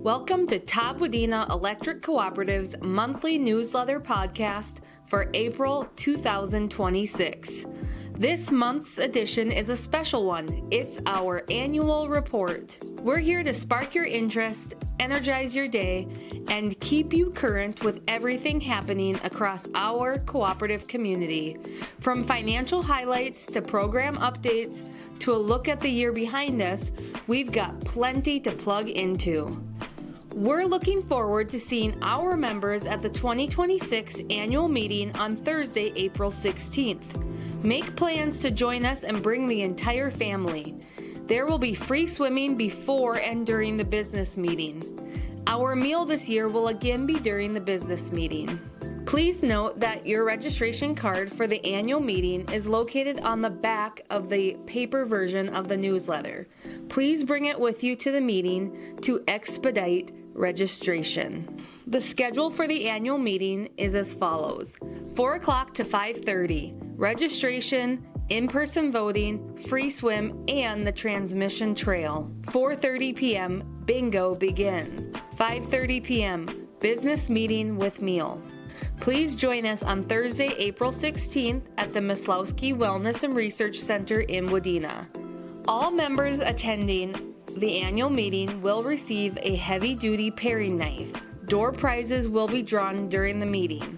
Welcome to Todd Wadena Electric Cooperative's monthly newsletter podcast for April 2026. This month's edition is a special one. It's our annual report. We're here to spark your interest, energize your day, and keep you current with everything happening across our cooperative community. From financial highlights to program updates to a look at the year behind us, we've got plenty to plug into. We're looking forward to seeing our members at the 2026 annual meeting on Thursday, April 16th. Make plans to join us and bring the entire family. There will be free swimming before and during the business meeting. Our meal this year will again be during the business meeting. Please note that your registration card for the annual meeting is located on the back of the paper version of the newsletter. Please bring it with you to the meeting to expedite registration. The schedule for the annual meeting is as follows: 4 o'clock to 5:30, registration, in-person voting, free swim, and the transmission trail. 4:30 p.m., bingo begins. 5:30 p.m., business meeting with meal. Please join us on Thursday, April 16th at the Maslowski Wellness and Research Center in Wadena. All members attending the annual meeting will receive a heavy-duty paring knife. Door prizes will be drawn during the meeting.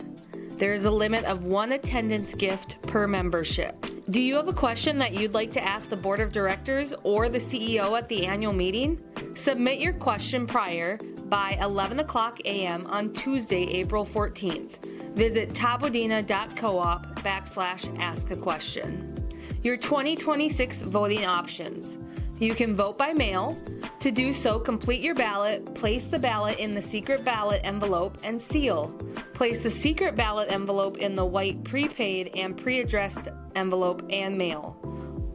There is a limit of one attendance gift per membership. Do you have a question that you'd like to ask the Board of Directors or the CEO at the annual meeting? Submit your question prior by 11 o'clock a.m. on Tuesday, April 14th. Visit toddwadena.coop/ask-a-question. Your 2026 voting options. You can vote by mail. To do so, complete your ballot, place the ballot in the secret ballot envelope, and seal. Place the secret ballot envelope in the white prepaid and pre-addressed envelope and mail.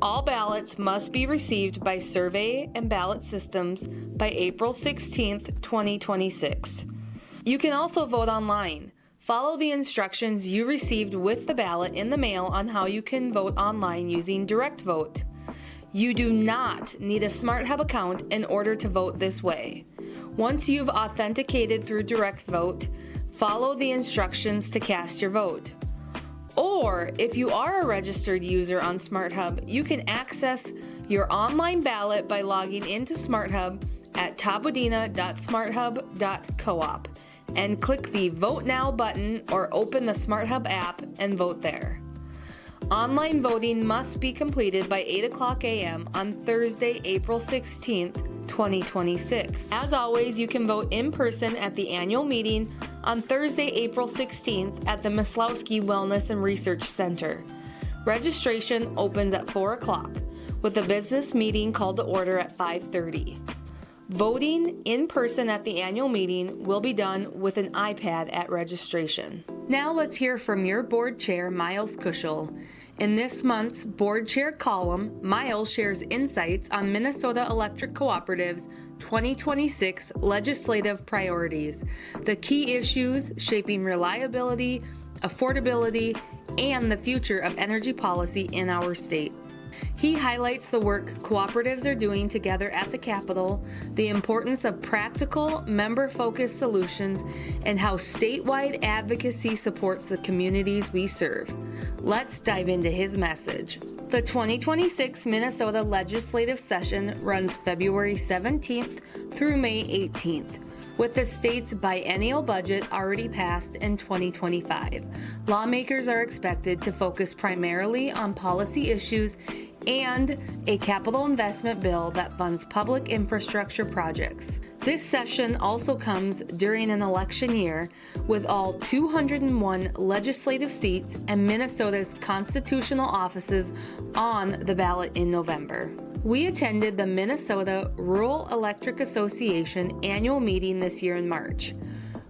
All ballots must be received by Survey and Ballot Systems by April 16th, 2026. You can also vote online. Follow the instructions you received with the ballot in the mail on how you can vote online using Direct Vote. You do not need a SmartHub account in order to vote this way. Once you've authenticated through Direct Vote, follow the instructions to cast your vote. Or, if you are a registered user on SmartHub, you can access your online ballot by logging into SmartHub at toddwadena.smarthub.coop and click the Vote Now button or open the SmartHub app and vote there. Online voting must be completed by 8 o'clock a.m. on Thursday, April 16th, 2026. As always, you can vote in person at the annual meeting on Thursday, April 16th at the Maslowski Wellness and Research Center. Registration opens at 4 o'clock, with a business meeting called to order at 5:30. Voting in person at the annual meeting will be done with an iPad at registration. Now let's hear from your board chair, Miles Kushel. In this month's board chair column, Miles shares insights on Minnesota Electric Cooperative's 2026 legislative priorities, the key issues shaping reliability, affordability, and the future of energy policy in our state. He highlights the work cooperatives are doing together at the Capitol, the importance of practical, member-focused solutions, and how statewide advocacy supports the communities we serve. Let's dive into his message. The 2026 Minnesota legislative session runs February 17th through May 18th. With the state's biennial budget already passed in 2025, lawmakers are expected to focus primarily on policy issues and a capital investment bill that funds public infrastructure projects. This session also comes during an election year, with all 201 legislative seats and Minnesota's constitutional offices on the ballot in November. We attended the Minnesota Rural Electric Association annual meeting this year in March.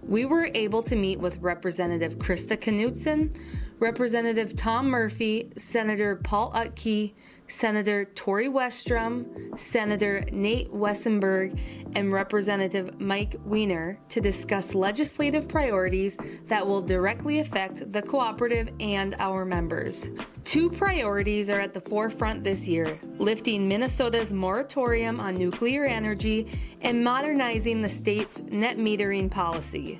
We were able to meet with Representative Krista Knudsen, Representative Tom Murphy, Senator Paul Utke, Senator Tori Westrum, Senator Nate Wessenberg, and Representative Mike Weiner to discuss legislative priorities that will directly affect the cooperative and our members. Two priorities are at the forefront this year: lifting Minnesota's moratorium on nuclear energy and modernizing the state's net metering policy.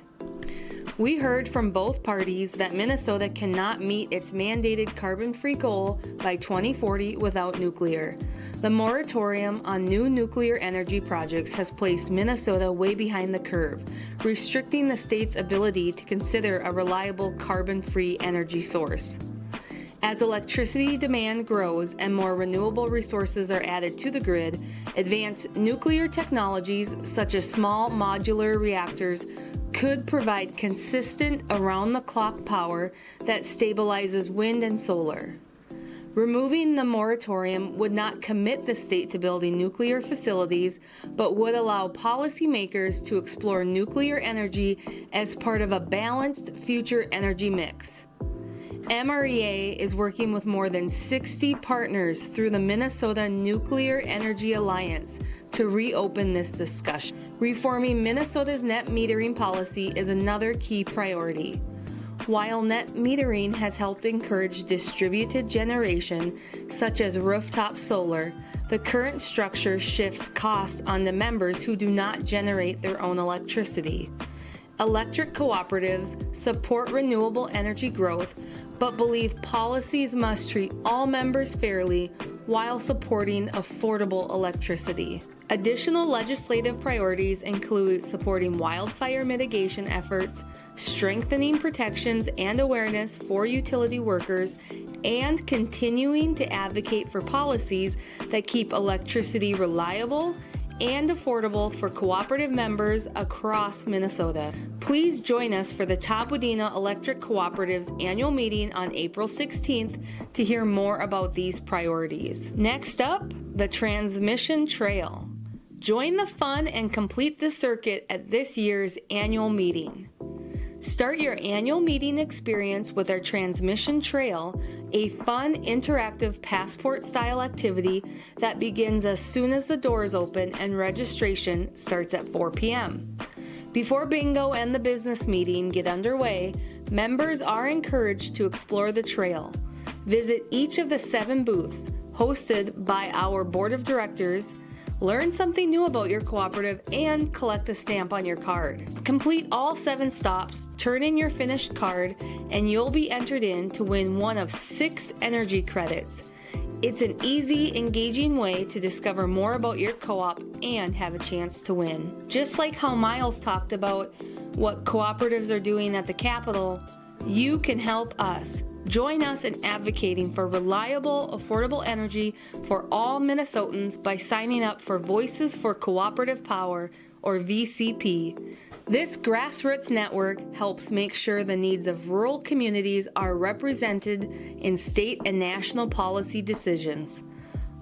We heard from both parties that Minnesota cannot meet its mandated carbon-free goal by 2040 without nuclear. The moratorium on new nuclear energy projects has placed Minnesota way behind the curve, restricting the state's ability to consider a reliable carbon-free energy source. As electricity demand grows and more renewable resources are added to the grid, advanced nuclear technologies such as small modular reactors could provide consistent around-the-clock power that stabilizes wind and solar. Removing the moratorium would not commit the state to building nuclear facilities, but would allow policymakers to explore nuclear energy as part of a balanced future energy mix. MREA is working with more than 60 partners through the Minnesota Nuclear Energy Alliance to reopen this discussion. Reforming Minnesota's net metering policy is another key priority. While net metering has helped encourage distributed generation, such as rooftop solar, the current structure shifts costs onto members who do not generate their own electricity. Electric cooperatives support renewable energy growth, but believe policies must treat all members fairly while supporting affordable electricity. Additional legislative priorities include supporting wildfire mitigation efforts, strengthening protections and awareness for utility workers, and continuing to advocate for policies that keep electricity reliable and affordable for cooperative members across Minnesota. Please join us for the Todd Wadena Electric Cooperative's annual meeting on April 16th to hear more about these priorities. Next up, the Transmission Trail. Join the fun and complete the circuit at this year's annual meeting. Start your annual meeting experience with our Transmission Trail, a fun, interactive passport-style activity that begins as soon as the doors open and registration starts at 4 p.m. Before bingo and the business meeting get underway, members are encouraged to explore the trail. Visit each of the 7 booths hosted by our board of directors, learn something new about your cooperative, and collect a stamp on your card. Complete all 7 stops, turn in your finished card, and you'll be entered in to win one of 6 energy credits. It's an easy, engaging way to discover more about your co-op and have a chance to win. Just like how Miles talked about what cooperatives are doing at the Capitol, you can help us. Join us in advocating for reliable, affordable energy for all Minnesotans by signing up for Voices for Cooperative Power, or VCP. This grassroots network helps make sure the needs of rural communities are represented in state and national policy decisions.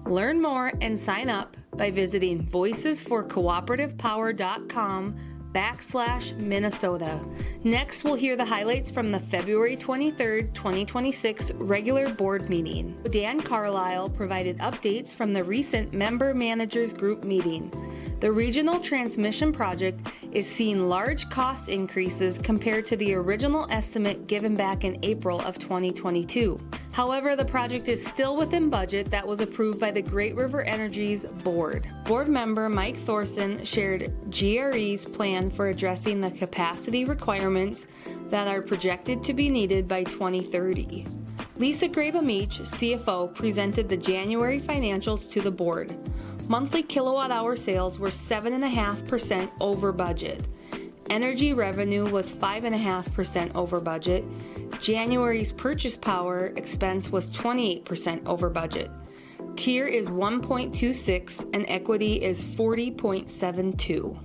Learn more and sign up by visiting voicesforcooperativepower.com/Minnesota. Next, we'll hear the highlights from the February 23rd, 2026 regular board meeting. Dan Carlisle provided updates from the recent Member Managers Group meeting. The regional transmission project is seeing large cost increases compared to the original estimate given back in April of 2022. However, the project is still within budget that was approved by the Great River Energy's board. Board member Mike Thorson shared GRE's plan for addressing the capacity requirements that are projected to be needed by 2030. Lisa Graba-Meach, CFO, presented the January financials to the board. Monthly kilowatt-hour sales were 7.5% over budget. Energy revenue was 5.5% over budget. January's purchase power expense was 28% over budget. Tier is 1.26 and equity is 40.72.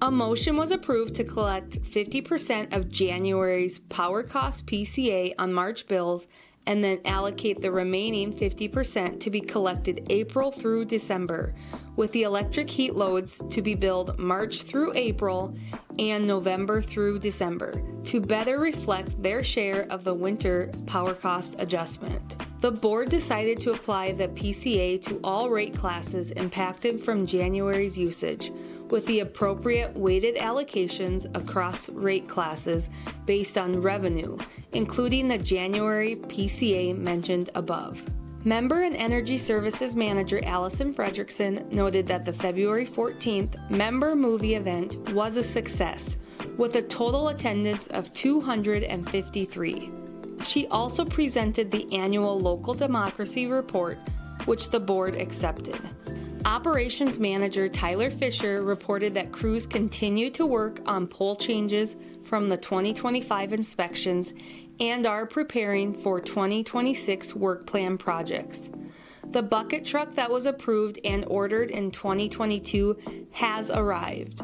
A motion was approved to collect 50% of January's power cost PCA on March bills and then allocate the remaining 50% to be collected April through December, with the electric heat loads to be billed March through April and November through December to better reflect their share of the winter power cost adjustment. The board decided to apply the PCA to all rate classes impacted from January's usage, with the appropriate weighted allocations across rate classes based on revenue, including the January PCA mentioned above. Member and Energy Services Manager Allison Fredrickson noted that the February 14th member movie event was a success, with a total attendance of 253. She also presented the annual Local Democracy Report, which the board accepted. Operations Manager Tyler Fisher reported that crews continue to work on pole changes from the 2025 inspections and are preparing for 2026 work plan projects. The bucket truck that was approved and ordered in 2022 has arrived.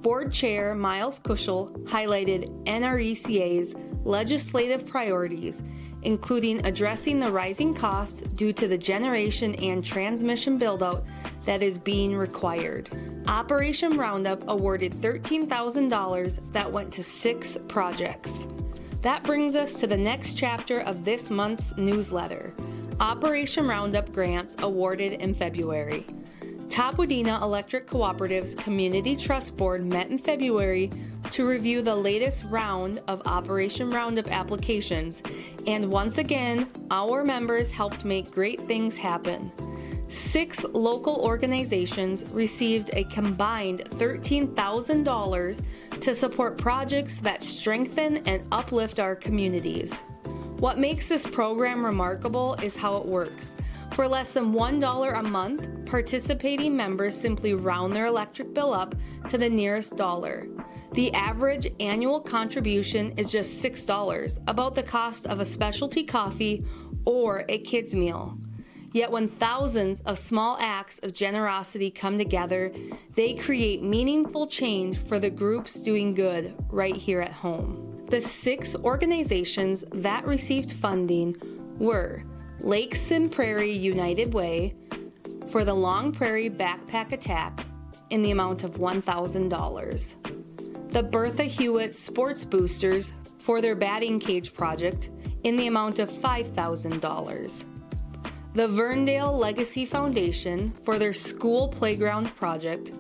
Board Chair Miles Kuschel highlighted NRECA's legislative priorities, including addressing the rising costs due to the generation and transmission buildout that is being required. Operation Roundup awarded $13,000 that went to 6 projects. That brings us to the next chapter of this month's newsletter, Operation Roundup grants awarded in February. Todd Wadena Electric Cooperative's Community Trust Board met in February to review the latest round of Operation Roundup applications, and once again, our members helped make great things happen. 6 local organizations received a combined $13,000 to support projects that strengthen and uplift our communities. What makes this program remarkable is how it works. For less than $1 a month, participating members simply round their electric bill up to the nearest dollar. The average annual contribution is just $6, about the cost of a specialty coffee or a kid's meal. Yet when thousands of small acts of generosity come together, they create meaningful change for the groups doing good right here at home. The 6 organizations that received funding were Lakes and Prairie United Way for the Long Prairie Backpack Attack in the amount of $1,000. The Bertha Hewitt Sports Boosters for their batting cage project in the amount of $5,000. The Verndale Legacy Foundation for their school playground project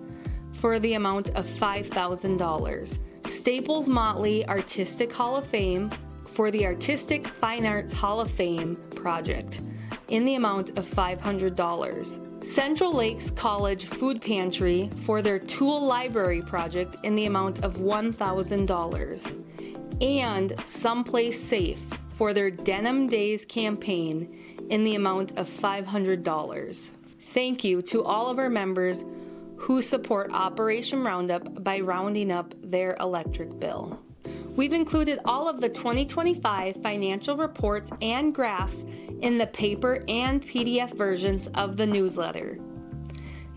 for the amount of $5,000. Staples Motley Artistic Hall of Fame for the Artistic Fine Arts Hall of Fame project in the amount of $500. Central Lakes College Food Pantry for their Tool Library project in the amount of $1,000. And Someplace Safe for their Denim Days campaign in the amount of $500. Thank you to all of our members who support Operation Roundup by rounding up their electric bill. We've included all of the 2025 financial reports and graphs in the paper and PDF versions of the newsletter.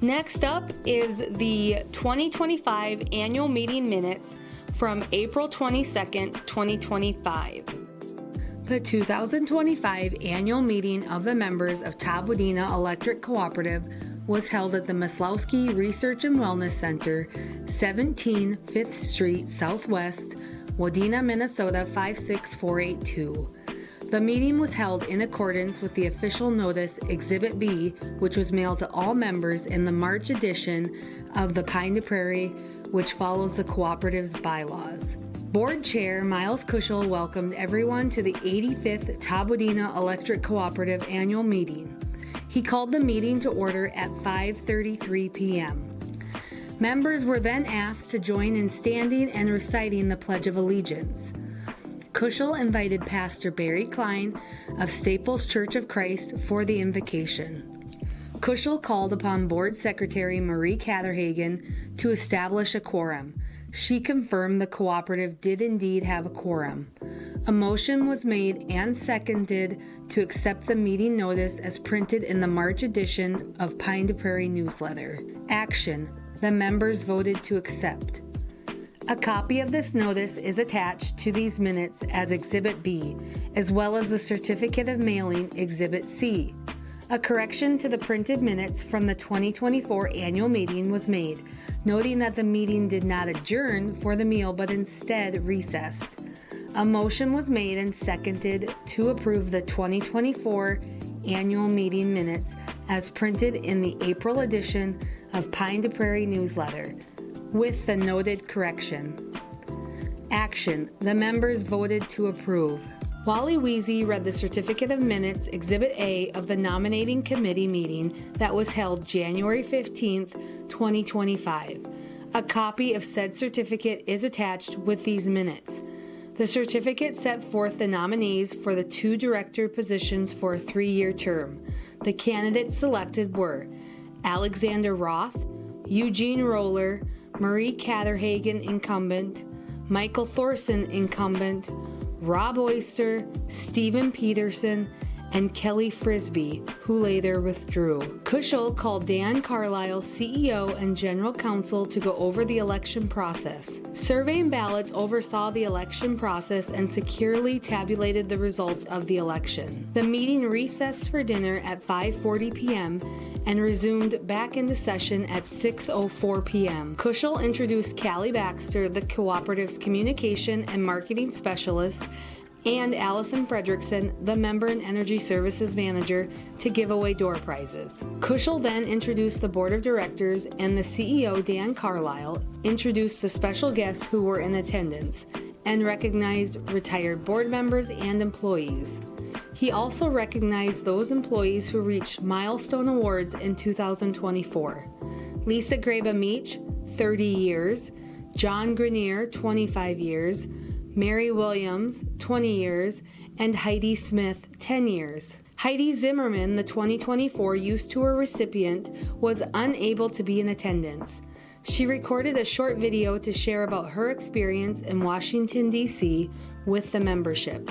Next up is the 2025 annual meeting minutes from April 22nd, 2025. The 2025 annual meeting of the members of Todd Wadena Electric Cooperative was held at the Maslowski Research and Wellness Center, 17 5th Street Southwest, Wadena, Minnesota 56482. The meeting was held in accordance with the official notice Exhibit B, which was mailed to all members in the March edition of the Pine to Prairie, which follows the cooperative's bylaws. Board Chair Miles Kuschel welcomed everyone to the 85th Todd Wadena Electric Cooperative annual meeting. He called the meeting to order at 5:33 p.m. Members were then asked to join in standing and reciting the Pledge of Allegiance. Kuschel invited Pastor Barry Klein of Staples Church of Christ for the invocation. Kuschel called upon Board Secretary Marie Catherhagen to establish a quorum. She confirmed the cooperative did indeed have a quorum. A motion was made and seconded to accept the meeting notice as printed in the March edition of Pine to Prairie newsletter. Action. The members voted to accept. A copy of this notice is attached to these minutes as Exhibit B, as well as the Certificate of Mailing Exhibit C. A correction to the printed minutes from the 2024 annual meeting was made, noting that the meeting did not adjourn for the meal but instead recessed. A motion was made and seconded to approve the 2024 annual meeting minutes as printed in the April edition of Pine to Prairie newsletter, with the noted correction. Action: the members voted to approve. Wally Weezy read the Certificate of Minutes, Exhibit A of the Nominating Committee meeting that was held January 15th, 2025. A copy of said certificate is attached with these minutes. The certificate set forth the nominees for the 2 director positions for a 3-year term. The candidates selected were Alexander Roth, Eugene Roller, Marie Catherhagen, incumbent, Michael Thorson, incumbent, Rob Oyster, Stephen Peterson, and Kelly Frisbee, who later withdrew. Kushel called Dan Carlisle, CEO and General Counsel, to go over the election process. Surveying ballots oversaw the election process and securely tabulated the results of the election. The meeting recessed for dinner at 5:40 p.m. and resumed back into session at 6:04 p.m. Kushel introduced Callie Baxter, the Cooperative's Communication and Marketing Specialist, and Allison Fredrickson, the Member and Energy Services Manager, to give away door prizes. Kushel then introduced the Board of Directors, and the CEO, Dan Carlisle, introduced the special guests who were in attendance and recognized retired board members and employees. He also recognized those employees who reached milestone awards in 2024. Lisa Graba-Meach, 30 years, John Grenier, 25 years, Mary Williams, 20 years, and Heidi Smith, 10 years. Heidi Zimmerman, the 2024 Youth Tour recipient, was unable to be in attendance. She recorded a short video to share about her experience in Washington, D.C. with the membership.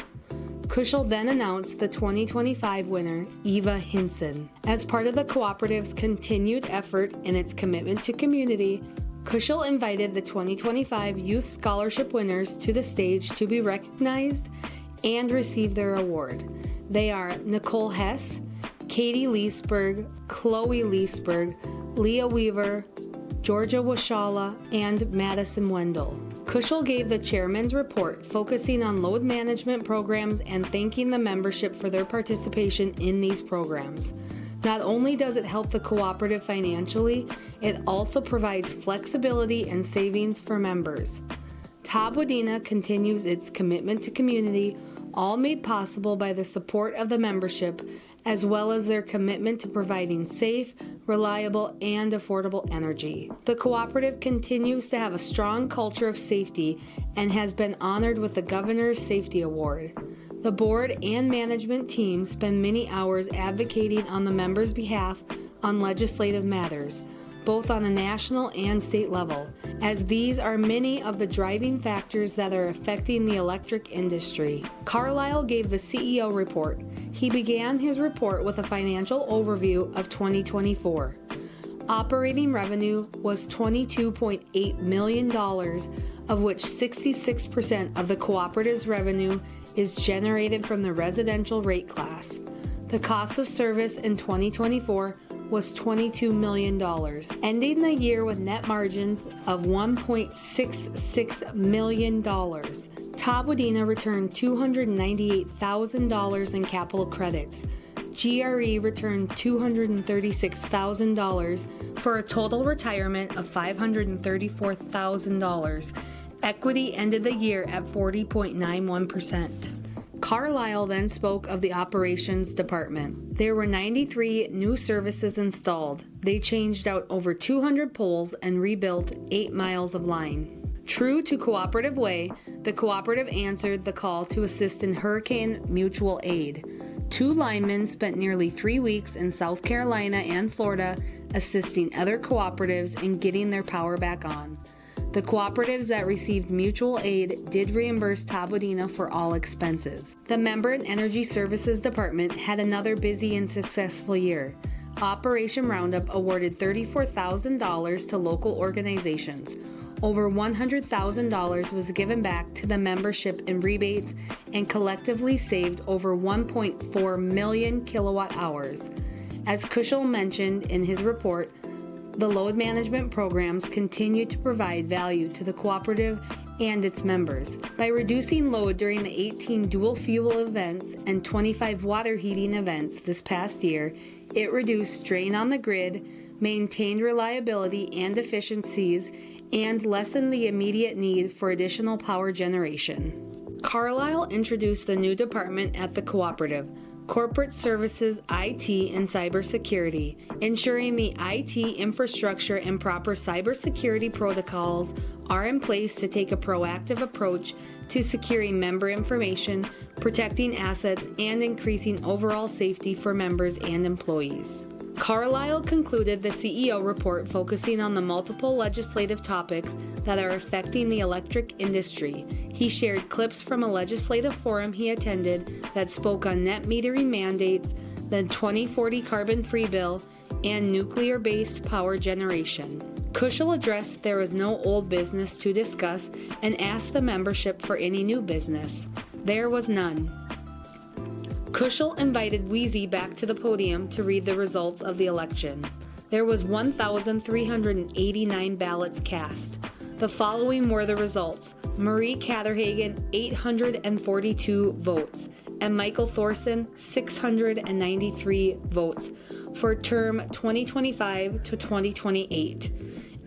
Kushel then announced the 2025 winner, Eva Hinson. As part of the Cooperative's continued effort in its commitment to community, Kushel invited the 2025 Youth Scholarship winners to the stage to be recognized and receive their award. They are Nicole Hess, Katie Leesberg, Chloe Leesberg, Leah Weaver, Georgia Washala, and Madison Wendell. Kushel gave the chairman's report focusing on load management programs and thanking the membership for their participation in these programs. Not only does it help the cooperative financially, it also provides flexibility and savings for members. Todd Wadena continues its commitment to community, all made possible by the support of the membership, as well as their commitment to providing safe, reliable, and affordable energy. The cooperative continues to have a strong culture of safety and has been honored with the Governor's Safety Award. The board and management team spend many hours advocating on the members' behalf on legislative matters, both on a national and state level, as these are many of the driving factors that are affecting the electric industry. Carlisle gave the CEO report. He began his report with a financial overview of 2024. Operating revenue was $22.8 million, of which 66% of the cooperative's revenue is generated from the residential rate class. The cost of service in 2024 was $22 million, ending the year with net margins of $1.66 million. Todd Wadena returned $298,000 in capital credits. GRE returned $236,000 for a total retirement of $534,000. Equity ended the year at 40.91%. Carlisle then spoke of the operations department. There were 93 new services installed. They changed out over 200 poles and rebuilt 8 miles of line. True to cooperative way, the cooperative answered the call to assist in hurricane mutual aid. 2 linemen spent nearly 3 weeks in South Carolina and Florida assisting other cooperatives in getting their power back on. The cooperatives that received mutual aid did reimburse Todd Wadena for all expenses. The Member and Energy Services Department had another busy and successful year. Operation Roundup awarded $34,000 to local organizations. Over $100,000 was given back to the membership in rebates and collectively saved over 1.4 million kilowatt hours. As Kushel mentioned in his report, the load management programs continue to provide value to the cooperative and its members. By reducing load during the 18 dual fuel events and 25 water heating events this past year, it reduced strain on the grid, maintained reliability and efficiencies, and lessened the immediate need for additional power generation. Carlisle introduced the new department at the cooperative, Corporate Services, IT, and Cybersecurity, ensuring the IT infrastructure and proper cybersecurity protocols are in place to take a proactive approach to securing member information, protecting assets, and increasing overall safety for members and employees. Carlisle concluded the CEO report focusing on the multiple legislative topics that are affecting the electric industry. He shared clips from a legislative forum he attended that spoke on net metering mandates, the 2040 carbon-free bill, and nuclear-based power generation. Kushel addressed there was no old business to discuss and asked the membership for any new business. There was none. Kushel invited Wheezy back to the podium to read the results of the election. There was 1,389 ballots cast. The following were the results. Marie Catherhagen, 842 votes, and Michael Thorson, 693 votes, for term 2025 to 2028.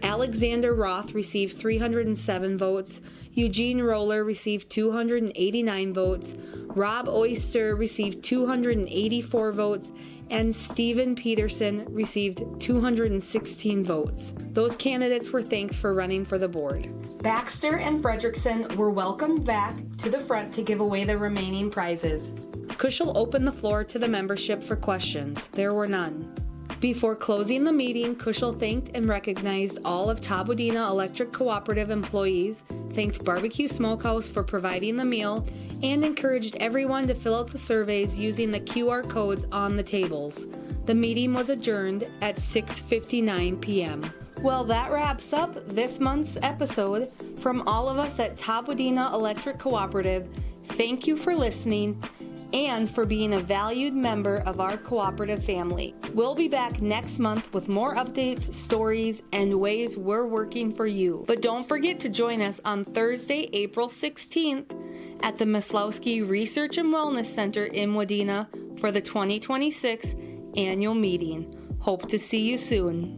Alexander Roth received 307 votes, Eugene Roller received 289 votes, Rob Oyster received 284 votes, and Stephen Peterson received 216 votes. Those candidates were thanked for running for the board. Baxter and Fredrickson were welcomed back to the front to give away the remaining prizes. Kushel opened the floor to the membership for questions. There were none. Before closing the meeting, Kushel thanked and recognized all of Todd Wadena Electric Cooperative employees, thanked Barbecue Smokehouse for providing the meal, and encouraged everyone to fill out the surveys using the QR codes on the tables. The meeting was adjourned at 6:59 p.m. Well, that wraps up this month's episode. From all of us at Todd Wadena Electric Cooperative, thank you for listening and for being a valued member of our cooperative family. We'll be back next month with more updates, stories, and ways we're working for you. But don't forget to join us on Thursday, April 16th at the Maslowski Research and Wellness Center in Wadena for the 2026 annual meeting. Hope to see you soon.